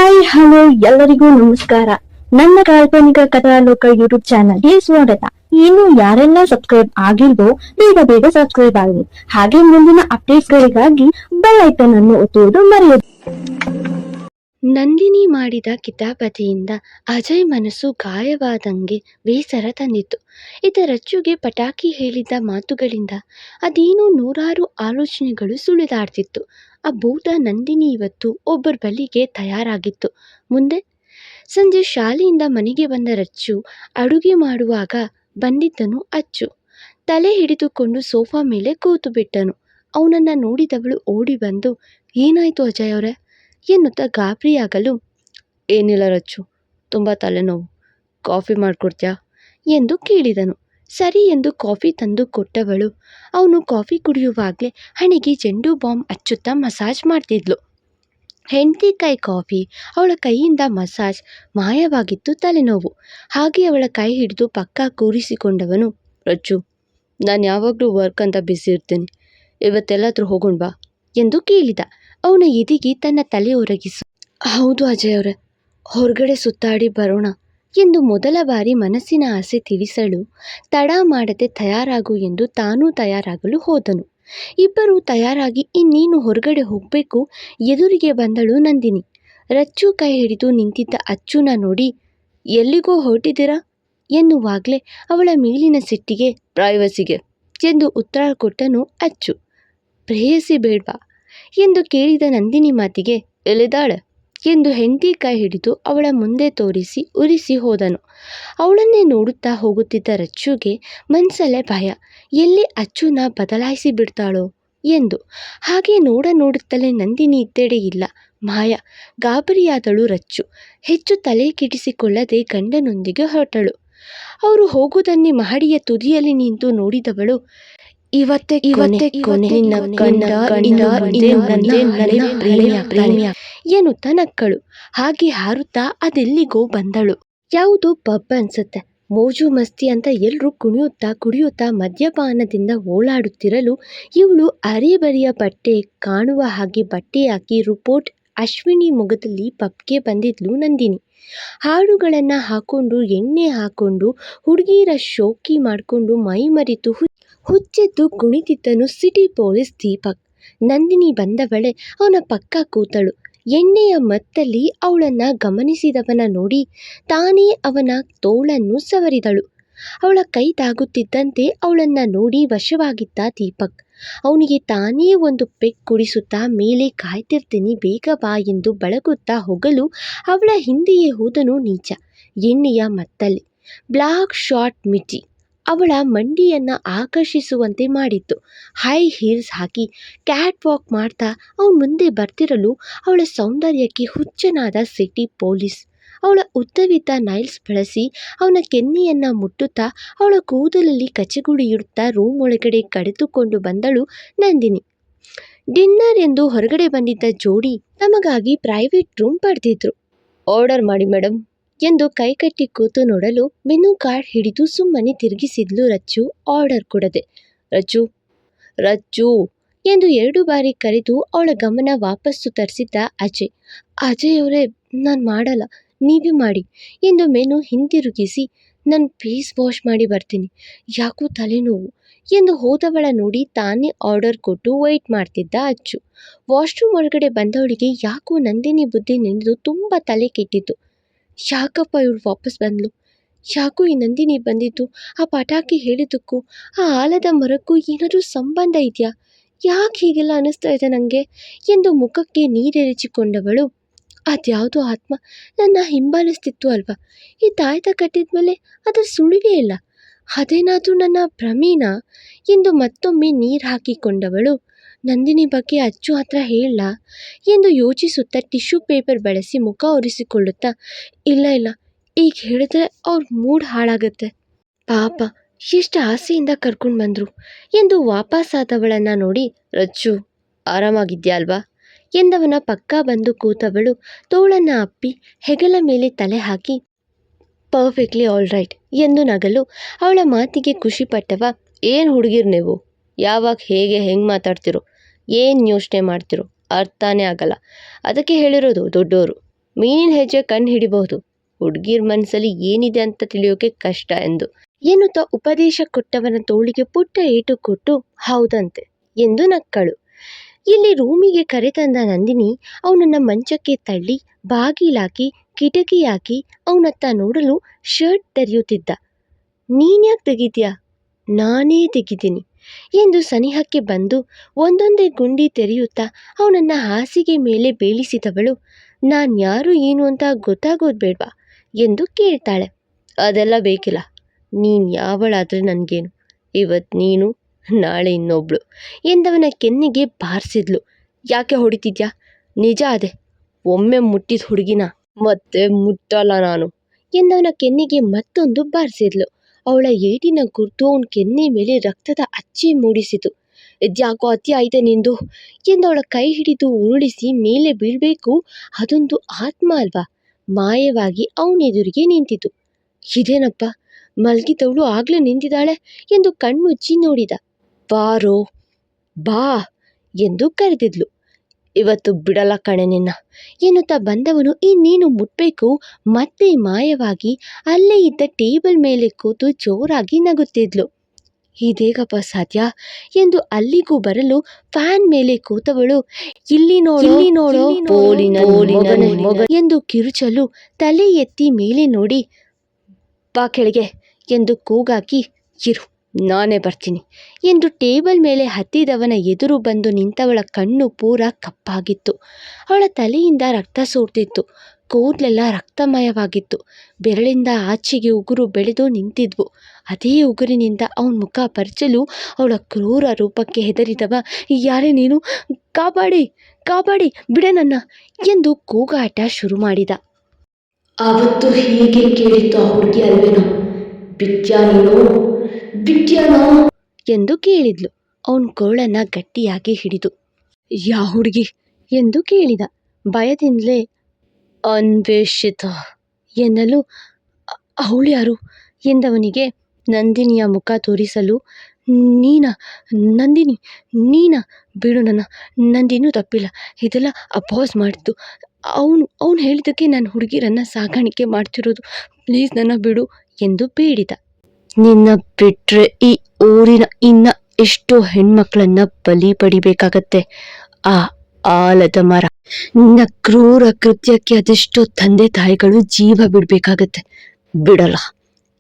Hi hello ಎಲ್ಲರಿಗೂ ನಮಸ್ಕಾರ. ನನ್ನ ಕಾಲ್ಪನಿಕ ಕಥಾಲೋಕ ಯೂಟ್ಯೂಬ್ ಚಾನಲ್ಗೆ ಸ್ವಾಗತ. ಇನ್ನು ಯಾರೆಲ್ಲ ಸಬ್ಸ್ಕ್ರೈಬ್ ಆಗಿಲ್ವೋ ಬೇಗ ಬೇಗ ಸಬ್ಸ್ಕ್ರೈಬ್ ಆಗಿ, ಹಾಗೆ ಮುಂದಿನ ಅಪ್ಡೇಟ್ಸ್ ಗಳಿಗಾಗಿ ಬೆಲ್ ಐಕನ್ ಅನ್ನು ಒತ್ತುವುದು ಮರೆಯದು. ನಂದಿನಿ ಮಾಡಿದ ಕಿತಾಪತಿಯಿಂದ ಅಜಯ್ ಮನಸ್ಸು ಗಾಯವಾದಂಗೆ ಬೇಸರ ತಂದಿತ್ತು. ರಚ್ಚುಗೆ ಪಟಾಕಿ ಹೇಳಿದ್ದ ಮಾತುಗಳಿಂದ ಅದೇನೋ ನೂರಾರು ಆಲೋಚನೆಗಳು ಸುಳಿದಾಡ್ತಿತ್ತು. ಆ ಭೂತ ನಂದಿನಿ ಇವತ್ತು ಒಬ್ಬರ ಬಲಿಗೆ ತಯಾರಾಗಿತ್ತು. ಮುಂದೆ ಸಂಜೆ ಶಾಲೆಯಿಂದ ಮನೆಗೆ ಬಂದ ರಚ್ಚು ಅಡುಗೆ ಮಾಡುವಾಗ ಬಂದಿದ್ದನು ಅಚ್ಚು. ತಲೆ ಹಿಡಿದುಕೊಂಡು ಸೋಫಾ ಮೇಲೆ ಕೂತು ಬಿಟ್ಟನು. ಅವನನ್ನು ನೋಡಿದವಳು ಓಡಿ ಬಂದು, ಏನಾಯ್ತು ಅಜಯ್ ಅವರೇ ಎನ್ನುತ್ತಾ ಗಾಬರಿಯಾಗಲು, ಏನಿಲ್ಲ ರಚ್ಚು, ತುಂಬ ತಲೆನೋವು, ಕಾಫಿ ಮಾಡಿಕೊಡ್ತೀಯಾ ಎಂದು ಕೇಳಿದನು. ಸರಿ ಎಂದು ಕಾಫಿ ತಂದು ಕೊಟ್ಟವಳು ಅವನು ಕಾಫಿ ಕುಡಿಯುವಾಗಲೇ ಹಣೆಗೆ ಚೆಂಡು ಬಾಂಬ್ ಹಚ್ಚುತ್ತಾ ಮಸಾಜ್ ಮಾಡ್ತಿದ್ಲು. ಹೆಂಡತಿ ಕೈ ಕಾಫಿ, ಅವಳ ಕೈಯಿಂದ ಮಸಾಜ್, ಮಾಯವಾಗಿತ್ತು ತಲೆನೋವು. ಹಾಗೆ ಅವಳ ಕೈ ಹಿಡಿದು ಪಕ್ಕ ಕೂರಿಸಿಕೊಂಡವನು, ರಚ್ಚು, ನಾನು ಯಾವಾಗಲೂ ವರ್ಕ್ ಅಂತ ಬಿಸಿ ಇರ್ತೀನಿ, ಇವತ್ತೆಲ್ಲಾದರೂ ಹೋಗೋಣ ಬಾ ಎಂದು ಕೇಳಿದ. ಅವನ ಎದೆಗೆ ತನ್ನ ತಲೆ ಒರಗಿಸು. ಹೌದು ಅಜಯ್ ಅವರೇ, ಹೊರಗಡೆ ಸುತ್ತಾಡಿ ಬರೋಣ ಎಂದು ಮೊದಲ ಬಾರಿ ಮನಸ್ಸಿನ ಆಸೆ ತಿಳಿಸಲು ತಡ ಮಾಡದೆ ತಯಾರಾಗು ಎಂದು ತಾನೂ ತಯಾರಾಗಲು ಹೋದನು. ಇಬ್ಬರೂ ತಯಾರಾಗಿ ಇನ್ನೇನು ಹೊರಗಡೆ ಹೋಗಬೇಕು, ಎದುರಿಗೆ ಬಂದಳು ನಂದಿನಿ. ರಚ್ಚು ಕೈ ಹಿಡಿದು ನಿಂತಿದ್ದ ಅಚ್ಚುನ ನೋಡಿ, ಎಲ್ಲಿಗೋ ಹೊರಟಿದ್ದೀರಾ ಎನ್ನುವಾಗಲೇ ಅವಳ ಮೇಲಿನ ಸಿಟ್ಟಿಗೆ, ಪ್ರೈವಸಿಗೆ ಎಂದು ಉತ್ತರ ಕೊಟ್ಟನು ಅಚ್ಚು. ಪ್ರೇಯಸಿ ಬೇಡ್ವಾ ಎಂದು ಕೇಳಿದ ನಂದಿನಿ ಮಾತಿಗೆ, ಎಲ್ಲಿದ್ದಾಳೆ ಎಂದು ಹೆಂಡತಿ ಕೈ ಹಿಡಿದು ಅವಳ ಮುಂದೆ ತೋರಿಸಿ ಉರಿಸಿ ಹೋದನು. ಅವಳನ್ನೇ ನೋಡುತ್ತಾ ಹೋಗುತ್ತಿದ್ದ ರಚ್ಚುಗೆ ಮನಸ್ಸಲ್ಲೇ ಭಯ, ಎಲ್ಲಿ ಅಚ್ಚುನ ಬದಲಾಯಿಸಿ ಬಿಡ್ತಾಳೋ ಎಂದು. ಹಾಗೆ ನೋಡುತ್ತಲೇ ನಂದಿನಿ ಇದ್ದೆಡೆ ಇಲ್ಲ, ಮಾಯ. ಗಾಬರಿಯಾದಳು ರಚ್ಚು. ಹೆಚ್ಚು ತಲೆ ಕೆಡಿಸಿಕೊಳ್ಳದೆ ಗಂಡನೊಂದಿಗೆ ಹೊರಟಳು. ಅವರು ಹೋಗುವುದನ್ನೇ ಮಹಡಿಯ ತುದಿಯಲ್ಲಿ ನಿಂತು ನೋಡಿದವಳು, ಇವತ್ತೇ ಕೊನೆ ಎನ್ನುತ್ತಾ ನಕ್ಕಳು. ಹಾಗೆ ಹಾರುತ್ತಾ ಅದೆಲ್ಲಿಗೋ ಬಂದಳು. ಯಾವುದೋ ಪಬ್ ಅನ್ಸುತ್ತೆ. ಮೋಜು ಮಸ್ತಿ ಅಂತ ಎಲ್ಲರೂ ಕುಡಿಯುತ್ತಾ ಮದ್ಯಪಾನದಿಂದ ಓಲಾಡುತ್ತಿರಲು ಇವಳು ಅರೆಬರಿಯ ಬಟ್ಟೆ ಕಾಣುವ ಹಾಗೆ ಬಟ್ಟೆ ಹಾಕಿ ರಿಪೋರ್ಟ್ ಅಶ್ವಿನಿ ಮೊಗದಲ್ಲಿ ಪಬ್ಗೆ ಬಂದಿದ್ಲು ನಂದಿನಿ. ಹಾಡುಗಳನ್ನು ಹಾಕೊಂಡು, ಎಣ್ಣೆ ಹಾಕೊಂಡು, ಹುಡುಗಿರ ಶೋಕಿ ಮಾಡಿಕೊಂಡು ಮೈ ಮರೆತು ಹುಚ್ಚೆದ್ದು ಕುಣಿತಿದ್ದನು ಸಿಟಿ ಪೊಲೀಸ್ ದೀಪಕ್. ನಂದಿನಿ ಬಂದವಳೆ ಅವನ ಪಕ್ಕ ಕೂತಳು. ಎಣ್ಣೆಯ ಮತ್ತಲ್ಲಿ ಅವಳನ್ನ ಗಮನಿಸಿದವನ ನೋಡಿ ತಾನೇ ಅವನ ತೋಳನ್ನು ಸವರಿದಳು. ಅವಳ ಕೈ ತಾಗುತ್ತಿದ್ದಂತೆ ಅವಳನ್ನ ನೋಡಿ ವಶವಾಗಿದ್ದ ದೀಪಕ್. ಅವನಿಗೆ ತಾನೇ ಒಂದು ಪೆಗ್ ಕುಡಿಸುತ್ತಾ ಮೇಲೆ ಕಾಯ್ತಿರ್ತೀನಿ ಬೇಗ ಬಾ ಎಂದು ಬಳಗುತ್ತಾ ಹೋಗಲು ಅವಳ ಹಿಂದೆಯೇ ಹೋದನು ನೀಚ. ಎಣ್ಣೆಯ ಮತ್ತಲ್ಲಿ ಬ್ಲಾಕ್ ಶಾರ್ಟ್ ಮಿಟಿ ಅವಳ ಮಂಡಿಯನ್ನು ಆಕರ್ಷಿಸುವಂತೆ ಮಾಡಿತ್ತು. ಹೈ ಹೀಲ್ಸ್ ಹಾಕಿ ಕ್ಯಾಟ್ ವಾಕ್ ಮಾಡ್ತಾ ಅವನ ಮುಂದೆ ಬರ್ತಿರಲು ಅವಳ ಸೌಂದರ್ಯಕ್ಕೆ ಹುಚ್ಚನಾದ ಸಿಟಿ ಪೊಲೀಸ್. ಅವಳ ಉದ್ದವಿದ್ದ ನೈಲ್ಸ್ ಬಳಸಿ ಅವನ ಕೆನ್ನೆಯನ್ನು ಮುಟ್ಟುತ್ತಾ ಅವಳ ಕೂದಲಲ್ಲಿ ಕಚಗುಳಿಯುತ್ತಾ ರೂಮ್ ಒಳಗಡೆ ಕರೆದುಕೊಂಡು ಬಂದಳು ನಂದಿನಿ. ಡಿನ್ನರ್ ಎಂದು ಹೊರಗಡೆ ಬಂದಿದ್ದ ಜೋಡಿ ತಮಗಾಗಿ ಪ್ರೈವೇಟ್ ರೂಮ್ ಪಡೆದಿದ್ರು. ಆರ್ಡರ್ ಮಾಡಿ ಮೇಡಮ್ ಎಂದು ಕೈಕಟ್ಟಿ ಕೂತು ನೋಡಲು ಮೆನು ಕಾರ್ಡ್ ಹಿಡಿದು ಸುಮ್ಮನೆ ತಿರುಗಿಸಿದ್ಲು ರಚ್ಚು ಆರ್ಡರ್ ಕೊಡದೆ. ರಚ್ಚು ರಚ್ಚು ಎಂದು 2 ಬಾರಿ ಕರೆದು ಅವಳ ಗಮನ ವಾಪಸ್ಸು ತರಿಸಿದ್ದ ಅಜಯ್ ಅವರೇ, ನಾನು ಮಾಡಲ್ಲ, ನೀವೇ ಮಾಡಿ ಎಂದು ಮೆನು ಹಿಂದಿರುಗಿಸಿ, ನಾನು ಫೇಸ್ ವಾಶ್ ಮಾಡಿ ಬರ್ತೀನಿ, ಯಾಕೋ ತಲೆನೋವು ಎಂದು ಹೋದವಳ ನೋಡಿ ತಾನೇ ಆರ್ಡರ್ ಕೊಟ್ಟು ವೆಯ್ಟ್ ಮಾಡ್ತಿದ್ದ ಅಚ್ಚು. ವಾಶ್ರೂಮ್ ಒಳಗಡೆ ಬಂದವಳಿಗೆ ಯಾಕೋ ನಂದಿನಿ ಬುದ್ಧಿ ನೆನೆದು ತುಂಬ ತಲೆ ಕೆಟ್ಟಿತ್ತು. ಯಾಕಪ್ಪ ಇವಳು ವಾಪಸ್ ಬಂದ್ಲು, ಯಾಕೋ ಈ ನಂದಿನಿ ಬಂದಿದ್ದು ಆ ಪಟಾಕಿ ಹೇಳಿದ್ದಕ್ಕೂ ಆ ಆಲದ ಮರಕ್ಕೂ ಏನಾದರೂ ಸಂಬಂಧ ಇದೆಯಾ, ಯಾಕೆ ಹೀಗೆಲ್ಲ ಅನ್ನಿಸ್ತಾ ಇದೆ ನನಗೆ ಎಂದು ಮುಖಕ್ಕೆ ನೀರೆರಚಿಕೊಂಡವಳು, ಅದ್ಯಾವುದೋ ಆತ್ಮ ನನ್ನ ಹಿಂಬಾಲಿಸ್ತಿತ್ತು ಅಲ್ವಾ, ಈ ತಾಯ್ತ ಕಟ್ಟಿದ ಮೇಲೆ ಅದರ ಸುಳಿವೇ ಇಲ್ಲ, ಅದೇನಾದರೂ ನನ್ನ ಭ್ರಮೇನಾ ಎಂದು ಮತ್ತೊಮ್ಮೆ ನೀರು ಹಾಕಿಕೊಂಡವಳು, ನಂದಿನಿ ಬಗ್ಗೆ ಅಚ್ಚು ಹತ್ರ ಹೇಳ ಎಂದು ಯೋಚಿಸುತ್ತಾ ಟಿಶ್ಯೂ ಪೇಪರ್ ಬಳಸಿ ಮುಖ ಒರೆಸಿಕೊಳ್ಳುತ್ತಾ, ಇಲ್ಲ ಈಗ ಹೇಳಿದ್ರೆ ಅವ್ರ ಮೂಡ್ ಹಾಳಾಗುತ್ತೆ, ಪಾಪ ಎಷ್ಟು ಆಸೆಯಿಂದ ಕರ್ಕೊಂಡು ಬಂದರು ಎಂದು ವಾಪಸ್ಸಾದವಳನ್ನು ನೋಡಿ, ರಚ್ಚು ಆರಾಮಾಗಿದ್ಯಾ ಅಲ್ವಾ ಎಂದವನ ಪಕ್ಕ ಬಂದು ಕೂತವಳು ತೋಳನ್ನು ಅಪ್ಪಿ ಹೆಗಲ ಮೇಲೆ ತಲೆ ಹಾಕಿ, ಪರ್ಫೆಕ್ಟ್ಲಿ ಆಲ್ ರೈಟ್ ಎಂದು ನಗಲು ಅವಳ ಮಾತಿಗೆ ಖುಷಿಪಟ್ಟವ, ಏನು ಹುಡುಗಿರು ನೀವು, ಯಾವಾಗ ಹೇಗೆ ಹೆಂಗೆ ಮಾತಾಡ್ತಿರೋ, ಏನು ಯೋಚನೆ ಮಾಡ್ತಿರೋ ಅರ್ಥನೇ ಆಗಲ್ಲ, ಅದಕ್ಕೆ ಹೇಳಿರೋದು ದೊಡ್ಡೋರು, ಮೀನಿನ ಹೆಜ್ಜೆ ಕಣ್ಣು ಹಿಡಿಬಹುದು, ಹುಡುಗಿರ್ ಮನಸ್ಸಲ್ಲಿ ಏನಿದೆ ಅಂತ ತಿಳಿಯೋಕೆ ಕಷ್ಟ ಎಂದು ಎನ್ನುತ್ತಾ ಉಪದೇಶ ಕೊಟ್ಟವನ ತೋಳಿಗೆ ಪುಟ್ಟ ಏಟು ಕೊಟ್ಟು ಹೌದಂತೆ ಎಂದು ನಕ್ಕಳು. ಇಲ್ಲಿ ರೂಮಿಗೆ ಕರೆತಂದ ನಂದಿನಿ ಅವನನ್ನ ಮಂಚಕ್ಕೆ ತಳ್ಳಿ ಬಾಗಿಲಾಕಿ ಕಿಟಕಿ ಹಾಕಿ ಅವನತ್ತ ನೋಡಲು ಶರ್ಟ್ ತೆರೆಯುತ್ತಿದ್ದ. ನೀನ್ಯಾಕೆ ತೆಗಿತೀಯಾ? ನಾನೇ ತೆಗಿತೀನಿ ಎಂದು ಸನಿಹಕ್ಕೆ ಬಂದು ಒಂದೊಂದೇ ಗುಂಡಿ ತೆರೆಯುತ್ತಾ ಅವನನ್ನ ಹಾಸಿಗೆ ಮೇಲೆ ಬೀಳಿಸಿದವಳು, ನಾನು ಯಾರು ಏನು ಅಂತ ಗೊತ್ತಾಗೋದು ಬೇಡ್ವಾ ಎಂದು ಕೇಳ್ತಾಳೆ. ಅದೆಲ್ಲ ಬೇಕಿಲ್ಲ, ನೀನು ಯಾವಳಾದರೆ ನನಗೇನು, ಇವತ್ತು ನೀನು ನಾಳೆ ಇನ್ನೊಬ್ಳು ಎಂದವನ ಕೆನ್ನೆಗೆ ಬಾರಿಸಿದ್ಲು. ಯಾಕೆ ಹೊಡಿತಿದ್ಯಾ? ನಿಜ ಅದೇ, ಒಮ್ಮೆ ಮುಟ್ಟಿದ ಹುಡುಗಿನ ಮತ್ತೆ ಮುಟ್ಟಲ್ಲ ನಾನು ಎಂದವನ ಕೆನ್ನೆಗೆ ಮತ್ತೊಂದು ಬಾರಿಸಿದ್ಲು. ಅವಳ ಏಟಿನ ಗುರ್ತು ಅವನ ಕೆನ್ನೆ ಮೇಲೆ ರಕ್ತದ ಅಚ್ಚೆ ಮೂಡಿಸಿತು. ಇದ್ಯಾಕೋ ಅತಿ ಆಯ್ತೆ ನಿಂದು ಎಂದವಳ ಕೈ ಹಿಡಿದು ಉರುಳಿಸಿ ಮೇಲೆ ಬೀಳ್ಬೇಕು. ಅದೊಂದು ಆತ್ಮ ಅಲ್ವಾ ಮಾಯವಾಗಿ ಅವನೆದುರಿಗೆ ನಿಂತಿತು. ಇದೇನಪ್ಪ, ಮಲ್ಗಿದವಳು ಆಗ್ಲೇ ನಿಂತಿದ್ದಾಳೆ ಎಂದು ಕಣ್ಣುಚ್ಚಿ ನೋಡಿದ. ಬಾರೋ ಬಾ ಎಂದು ಕರೆದಿದ್ಲು. ಇವತ್ತು ಬಿಡಲ್ಲ ಕಣೆ ನಿನ್ನ ಎನ್ನುತ್ತಾ ಬಂದವನು ಇನ್ನೇನು ಮುಟ್ಬೇಕು, ಮತ್ತೆ ಮಾಯವಾಗಿ ಅಲ್ಲೇ ಇದ್ದ ಟೇಬಲ್ ಮೇಲೆ ಕೂತು ಜೋರಾಗಿ ನಗುತ್ತಿದ್ಲು. ಇದೇಗಪ್ಪ ಸಾಧ್ಯ ಎಂದು ಅಲ್ಲಿಗೂ ಬರಲು ಫ್ಯಾನ್ ಮೇಲೆ ಕೂತವಳು, ಇಲ್ಲಿ ನೋಡೋ ಎಂದು ಕಿರುಚಲು ತಲೆ ಎತ್ತಿ ಮೇಲೆ ನೋಡಿ, ಬಾ ಕೆಳಗೆ ಎಂದು ಕೂಗಾಕಿ, ಇರು ನಾನೇ ಬರ್ತೀನಿ ಎಂದು ಟೇಬಲ್ ಮೇಲೆ ಹತ್ತಿದವನ ಎದುರು ಬಂದು ನಿಂತವಳ ಕಣ್ಣು ಪೂರ ಕಪ್ಪಾಗಿತ್ತು. ಅವಳ ತಲೆಯಿಂದ ರಕ್ತ ಸೋರ್ತಿತ್ತು, ಕೂದಲೆಲ್ಲ ರಕ್ತಮಯವಾಗಿತ್ತು. ಬೆರಳಿಂದ ಆಚೆಗೆ ಉಗುರು ಬೆಳೆದು ನಿಂತಿದ್ವು. ಅದೇ ಉಗುರಿನಿಂದ ಅವನ ಮುಖ ಪರಚಲು ಅವಳ ಕ್ರೂರ ರೂಪಕ್ಕೆ ಹೆದರಿದವ, ಯಾರೇ ನೀನು, ಕಾಪಾಡಿ ಕಾಪಾಡಿ ಬಿಡೆ ನನ್ನ ಎಂದು ಕೂಗಾಟ ಶುರು ಮಾಡಿದ. ಅವತ್ತು ಹೀಗೆ ಕೇಳಿತ್ತು ಆ ಹುಡುಗಿ ಅಲ್ವೇನೋ, ಬಿಟ್ಯಾನೋ ಎಂದು ಕೇಳಿದ್ಲು ಅವನ ಕೋಳನ್ನ ಗಟ್ಟಿಯಾಗಿ ಹಿಡಿದು. ಯಾ ಹುಡುಗಿ ಎಂದು ಕೇಳಿದ ಭಯದಿಂದಲೇ. ಅನ್ವೇಷಿತ ಎನ್ನಲು, ಅವಳು ಯಾರು ಎಂದವನಿಗೆ ನಂದಿನಿಯ ಮುಖ ತೋರಿಸಲು, ನಂದಿನಿ ನೀನಾ? ಬಿಡು ನನ್ನ, ನಂದಿನ್ನೂ ತಪ್ಪಿಲ್ಲ, ಇದೆಲ್ಲ ಅಪಾಸ್ ಮಾಡಿದ್ದು. ಅವನು ಹೇಳಿದ್ದಕ್ಕೆ ನಾನು ಹುಡುಗಿರನ್ನು ಸಾಗಾಣಿಕೆ ಮಾಡ್ತಿರೋದು, ಪ್ಲೀಸ್ ನನ್ನ ಬಿಡು ಎಂದು ಬೇಡಿದ. ನಿನ್ನ ಬಿಟ್ರೆ ಈ ಊರಿನ ಇನ್ನ ಎಷ್ಟೋ ಹೆಣ್ಮಕ್ಳನ್ನ ಬಲಿ ಪಡಿಬೇಕಾಗತ್ತೆ. ಆ ಆಲದ ಮರ, ನಿನ್ನ ಕ್ರೂರ ಕೃತ್ಯಕ್ಕೆ ಅದೆಷ್ಟೋ ತಂದೆ ತಾಯಿಗಳು ಜೀವ ಬಿಡ್ಬೇಕಾಗತ್ತೆ. ಬಿಡಲ್ಲ,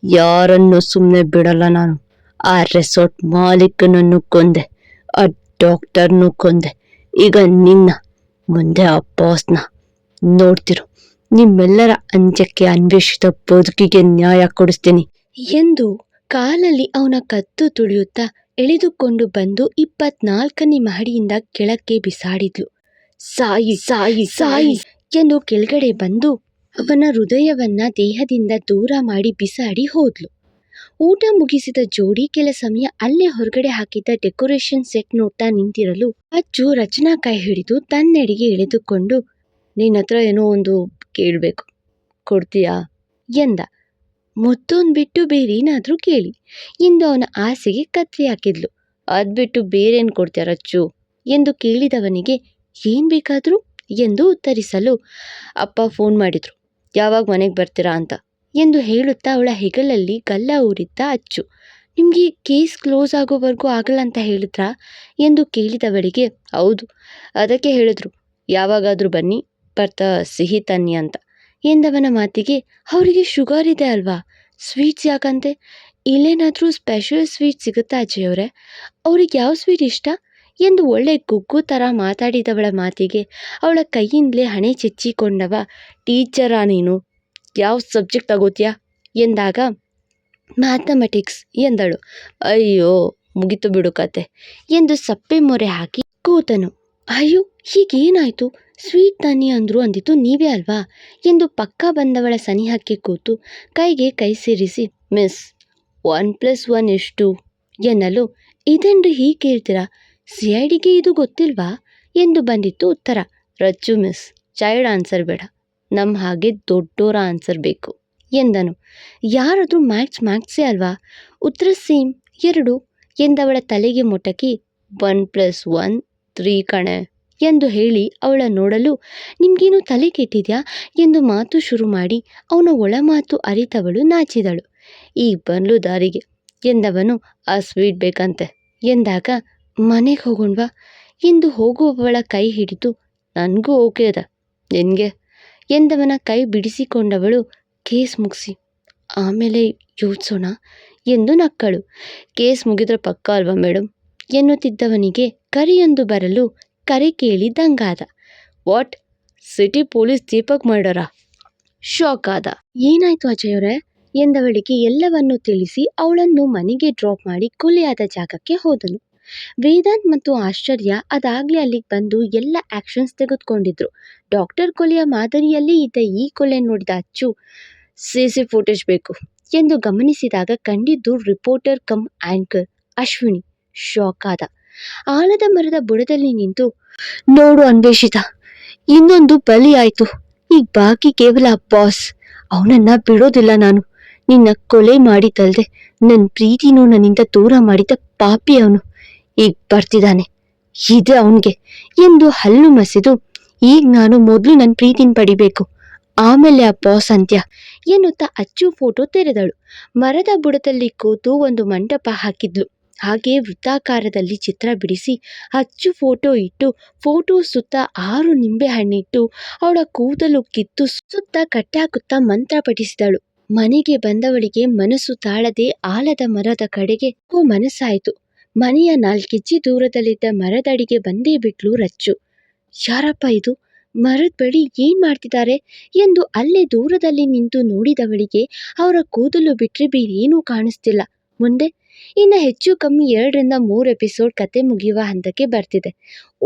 ಯಾರನ್ನು ಸುಮ್ಮನೆ ಬಿಡಲ್ಲ ನಾನು. ಆ ರೆಸಾರ್ಟ್ ಮಾಲೀಕನನ್ನು ಕೊಂದೆ, ಆ ಡಾಕ್ಟರ್ನು ಕೊಂದೆ, ಈಗ ನಿನ್ನ ಮುಂದೆ ಆ ಬಾಸ್ನ. ನೋಡ್ತಿರು, ನಿಮ್ಮೆಲ್ಲರ ಅಂತ್ಯಕ್ಕೆ ಅನ್ವೇಷಿತ ಬದುಕಿಗೆ ನ್ಯಾಯ ಕೊಡಿಸ್ತೀನಿ ಎಂದು ಕಾಲಲ್ಲಿ ಅವನ ಕತ್ತು ತುಳಿಯುತ್ತಾ ಎಳೆದುಕೊಂಡು ಬಂದು 24ನೇ ಮಹಡಿಯಿಂದ ಕೆಳಕ್ಕೆ ಬಿಸಾಡಿದ್ಲು. ಸಾಯಿ ಸಾಯಿ ಸಾಯಿ ಎಂದು ಕೆಳಗಡೆ ಬಂದು ಅವನ ಹೃದಯವನ್ನ ದೇಹದಿಂದ ದೂರ ಮಾಡಿ ಬಿಸಾಡಿ ಹೋದ್ಲು. ಊಟ ಮುಗಿಸಿದ ಜೋಡಿ ಕೆಲ ಸಮಯ ಅಲ್ಲೇ ಹೊರಗಡೆ ಹಾಕಿದ್ದ ಡೆಕೋರೇಷನ್ ಸೆಟ್ ನೋಡ್ತಾ ನಿಂತಿರಲು ಅಚ್ಚು ರಚನಾ ಕೈ ಹಿಡಿದು ತನ್ನೆಡೆಗೆ ಎಳೆದುಕೊಂಡು, ನಿನ್ನ ಹತ್ರ ಏನೋ ಒಂದು ಕೇಳಬೇಕು, ಕೊಡ್ತೀಯಾ ಎಂದ. ಮುತ್ತೊಂದು ಬಿಟ್ಟು ಬೇರೇನಾದರೂ ಕೇಳಿ ಎಂದು ಅವನ ಆಸೆಗೆ ಕತ್ರಿ ಹಾಕಿದ್ಲು. ಅದು ಬಿಟ್ಟು ಬೇರೇನು ಕೊಡ್ತೀಯ ರಚ್ಚು ಎಂದು ಕೇಳಿದವನಿಗೆ, ಏನು ಬೇಕಾದರೂ ಎಂದು ಉತ್ತರಿಸಲು, ಅಪ್ಪ ಫೋನ್ ಮಾಡಿದ್ರು, ಯಾವಾಗ ಮನೆಗೆ ಬರ್ತೀರಾ ಅಂತ ಎಂದು ಹೇಳುತ್ತಾ ಅವಳ ಹೆಗಲಲ್ಲಿ ಗಲ್ಲ ಊರಿದ್ದ ಅಚ್ಚು. ನಿಮಗೆ ಕೇಸ್ ಕ್ಲೋಸ್ ಆಗೋವರೆಗೂ ಆಗಲ್ಲ ಅಂತ ಹೇಳಿದ್ರಾ ಎಂದು ಕೇಳಿದವಳಿಗೆ, ಹೌದು, ಅದಕ್ಕೆ ಹೇಳಿದ್ರು ಯಾವಾಗಾದರೂ ಬನ್ನಿ, ಬರ್ತಾ ಸಿಹಿ ತನ್ನಿ ಅಂತ ಎಂದವನ ಮಾತಿಗೆ, ಅವರಿಗೆ ಶುಗರ್ ಇದೆ ಅಲ್ವಾ, ಸ್ವೀಟ್ಸ್ ಯಾಕಂತೆ, ಇಲ್ಲೇನಾದರೂ ಸ್ಪೆಷಲ್ ಸ್ವೀಟ್ ಸಿಗುತ್ತಾ ಅಜ್ಜಿಯವರೇ, ಅವ್ರಿಗೆ ಯಾವ ಸ್ವೀಟ್ ಇಷ್ಟ ಎಂದು ಒಳ್ಳೆ ಗುಗ್ಗು ಥರ ಮಾತಾಡಿದವಳ ಮಾತಿಗೆ ಅವಳ ಕೈಯಿಂದಲೇ ಹಣೆ ಚೆಚ್ಚಿಕೊಂಡವ, ಟೀಚರಾ ನೀನು, ಯಾವ ಸಬ್ಜೆಕ್ಟ್ ತಗೋತೀಯಾ ಎಂದಾಗ, ಮ್ಯಾಥಮೆಟಿಕ್ಸ್ ಎಂದಳು. ಅಯ್ಯೋ ಮುಗಿತು ಬಿಡು ಕತೆ ಎಂದು ಸಪ್ಪೆ ಮೊರೆ ಹಾಕಿ ಕೂತನು. ಅಯ್ಯೋ ಹೀಗೇನಾಯಿತು, ಸ್ವೀಟ್ ತನ್ನಿ ಅಂದರು ಅಂದಿತ್ತು ನೀವೇ ಅಲ್ವಾ ಎಂದು ಪಕ್ಕ ಬಂದವಳ ಸನಿಹಕ್ಕೆ ಕೂತು ಕೈಗೆ ಕೈ ಸೇರಿಸಿ, ಮಿಸ್ 1+1 ಎಷ್ಟು ಎನ್ನಲು, ಇದೇನ್ರಿ ಹೀಗೆ ಕೇಳ್ತೀರಾ, CIDಗೆ ಇದು ಗೊತ್ತಿಲ್ವಾ ಎಂದು ಬಂದಿತ್ತು ಉತ್ತರ. ರಚ್ಚು ಮಿಸ್, ಚೈಲ್ಡ್ ಆನ್ಸರ್ ಬೇಡ, ನಮ್ಮ ಹಾಗೆ ದೊಡ್ಡೋರ ಆನ್ಸರ್ ಬೇಕು ಎಂದನು. ಯಾರಾದರೂ ಮ್ಯಾಥ್ಸೇ ಅಲ್ವಾ, ಉತ್ತರ ಸೇಮ್ 2 ಎಂದವಳ ತಲೆಗೆ ಮೊಟಕಿ, 1+1 3 ಕಣೆ ಎಂದು ಹೇಳಿ ಅವಳ ನೋಡಲು ನಿಮ್ಗೇನು ತಲೆ ಕೆಟ್ಟಿದ್ಯಾ ಎಂದು ಮಾತು ಶುರು ಮಾಡಿ ಅವನ ಒಳಮಾತು ಅರಿತವಳು ನಾಚಿದಳು. ಈಗ ಬಂದ್ಲು ದಾರಿಗೆ ಎಂದವನು ಆ ಸ್ವೀಟ್ ಬೇಕಂತೆ ಎಂದಾಗ ಮನೆಗೆ ಹೋಗೋಣವಾ ಎಂದು ಹೋಗುವವಳ ಕೈ ಹಿಡಿದು ನನಗೂ ಓಕೆ ಅದ ನಿನಗೆ ಎಂದವನ ಕೈ ಬಿಡಿಸಿಕೊಂಡವಳು ಕೇಸ್ ಮುಗಿಸಿ ಆಮೇಲೆ ಯೋಚಿಸೋಣ ಎಂದು ನಕ್ಕಳು. ಕೇಸ್ ಮುಗಿದ್ರೆ ಪಕ್ಕ ಅಲ್ವಾ ಮೇಡಮ್ ಎನ್ನುತ್ತಿದ್ದವನಿಗೆ ಕರೆಯೊಂದು ಬರಲು ಕರೆ ಕೇಳಿ ದಂಗಾದ. ವಾಟ್, ಸಿಟಿ ಪೊಲೀಸ್ ದೀಪಕ್ ಮರ್ಡರಾ? ಶಾಕ್ ಆದ. ಏನಾಯ್ತು ಅಜಯವರೇ ಎಂದವಳಿಗೆ ಎಲ್ಲವನ್ನೂ ತಿಳಿಸಿ ಅವಳನ್ನು ಮನೆಗೆ ಡ್ರಾಪ್ ಮಾಡಿ ಕೊಲೆಯಾದ ಜಾಗಕ್ಕೆ ಹೋದನು. ವೇದಾಂತ್ ಮತ್ತು ಆಶ್ಚರ್ಯ ಅದಾಗ್ಲೇ ಅಲ್ಲಿಗೆ ಬಂದು ಎಲ್ಲ ಆಕ್ಷನ್ಸ್ ತೆಗೆದುಕೊಂಡಿದ್ರು. ಡಾಕ್ಟರ್ ಕೊಲೆಯ ಮಾದರಿಯಲ್ಲಿ ಇದ್ದ ಈ ಕೊಲೆ ನೋಡಿದ ಅಚ್ಚು ಸಿಸಿ ಫುಟೇಜ್ ಬೇಕು ಎಂದು ಗಮನಿಸಿದಾಗ ಕಂಡಿದ್ದು reporter come anchor Ashwini. Shock ಆದ. ಆಲದ ಮರದ ಬುಡದಲ್ಲಿ ನಿಂತು ನೋಡು ಅನ್ವೇಷಿತ, ಇನ್ನೊಂದು ಬಲಿ ಆಯ್ತು. ಈಗ ಬಾಕಿ ಕೇವಲ ಬಾಸ್. ಅವನನ್ನ ಬಿಡೋದಿಲ್ಲ ನಾನು. ನಿನ್ನ ಕೊಲೆ ಮಾಡಿದ್ದಲ್ದೆ ನನ್ನ ಪ್ರೀತಿನೂ ನನ್ನಿಂದ ದೂರ ಮಾಡಿದ ಪಾಪಿ ಅವನು. ಈಗ ಬರ್ತಿದ್ದಾನೆ, ಇದೆ ಅವನಿಗೆ ಎಂದು ಹಲ್ಲು ಮಸಿದು, ಈಗ ನಾನು ಮೊದಲು ನನ್ನ ಪ್ರೀತಿನ ಪಡಿಬೇಕು, ಆಮೇಲೆ ಆ ಬಾಸ್ ಅಂತ್ಯ ಎನ್ನುತ್ತಾ ಅಚ್ಚು ಫೋಟೋ ತೆರೆದಳು. ಮರದ ಬುಡದಲ್ಲಿ ಕೂತು ಒಂದು ಮಂಟಪ ಹಾಕಿದ್ಲು. ಹಾಗೆ ವೃತ್ತಾಕಾರದಲ್ಲಿ ಚಿತ್ರ ಬಿಡಿಸಿ ಅಚ್ಚು ಫೋಟೋ ಇಟ್ಟು ಫೋಟೋ ಸುತ್ತ 6 ನಿಂಬೆ ಹಣ್ಣಿಟ್ಟು ಅವಳ ಕೂದಲು ಕಿತ್ತು ಸುತ್ತ ಕಟ್ಟಾಕುತ್ತಾ ಮಂತ್ರ ಪಠಿಸಿದಳು. ಮನೆಗೆ ಬಂದವಳಿಗೆ ಮನಸ್ಸು ತಾಳದೆ ಆಲದ ಮರದ ಕಡೆಗೆ ಮನಸ್ಸಾಯಿತು. ಮನೆಯ 4 ಹೆಜ್ಜೆ ದೂರದಲ್ಲಿದ್ದ ಮರದಡಿಗೆ ಬಂದೇ ಬಿಟ್ಲು ರಚ್ಚು. ಯಾರಪ್ಪ ಇದು, ಮರದ ಬಳಿ ಏನ್ ಮಾಡ್ತಿದ್ದಾರೆ ಎಂದು ಅಲ್ಲೇ ದೂರದಲ್ಲಿ ನಿಂತು ನೋಡಿದವಳಿಗೆ ಅವರ ಕೂದಲು ಬಿಟ್ರೆ ಬೇರೇನೂ ಕಾಣಿಸ್ತಿಲ್ಲ. ಮುಂದೆ ಇನ್ನು ಹೆಚ್ಚು ಕಮ್ಮಿ 2 ರಿಂದ 3 ಎಪಿಸೋಡ್ ಕತೆ ಮುಗಿಯುವ ಹಂತಕ್ಕೆ ಬರ್ತಿದೆ.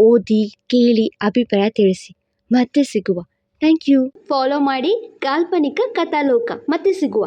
ಓದಿ ಕೇಳಿ ಅಭಿಪ್ರಾಯ ತಿಳಿಸಿ. ಮತ್ತೆ ಸಿಗುವ. Thank you. ಫಾಲೋ ಮಾಡಿ ಕಾಲ್ಪನಿಕ ಕಥಾಲೋಕ. ಮತ್ತೆ ಸಿಗುವ.